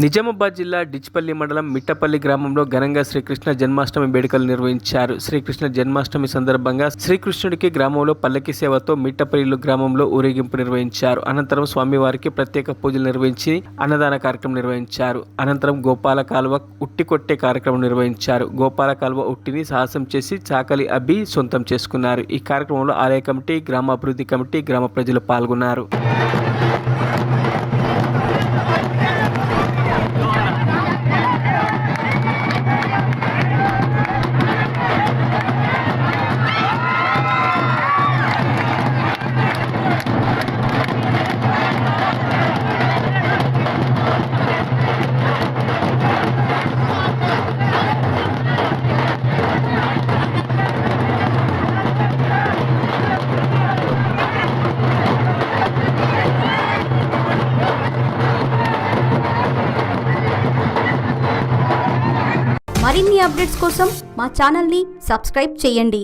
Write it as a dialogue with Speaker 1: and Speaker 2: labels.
Speaker 1: నిజామాబాద్ జిల్లా డిచ్పల్లి మండలం మిట్టపల్లి గ్రామంలో ఘనంగా శ్రీకృష్ణ జన్మాష్టమి వేడుకలు నిర్వహించారు. శ్రీకృష్ణ జన్మాష్టమి సందర్భంగా శ్రీకృష్ణుడికి గ్రామంలో పల్లకి సేవతో మిట్టపల్లి గ్రామంలో ఊరేగింపు నిర్వహించారు. అనంతరం స్వామివారికి ప్రత్యేక పూజలు నిర్వహించి అన్నదాన కార్యక్రమం నిర్వహించారు. అనంతరం గోపాల కాలువ ఉట్టి కొట్టే కార్యక్రమం నిర్వహించారు. గోపాల కాలువ ఉట్టిని సాహసం చేసి చాకలి అబ్బి సొంతం చేసుకున్నారు. ఈ కార్యక్రమంలో ఆలయ కమిటీ, గ్రామాభివృద్ధి కమిటీ, గ్రామ ప్రజలు పాల్గొన్నారు.
Speaker 2: మరిన్ని అప్డేట్స్ కోసం మా ఛానల్ని సబ్స్క్రైబ్ చేయండి.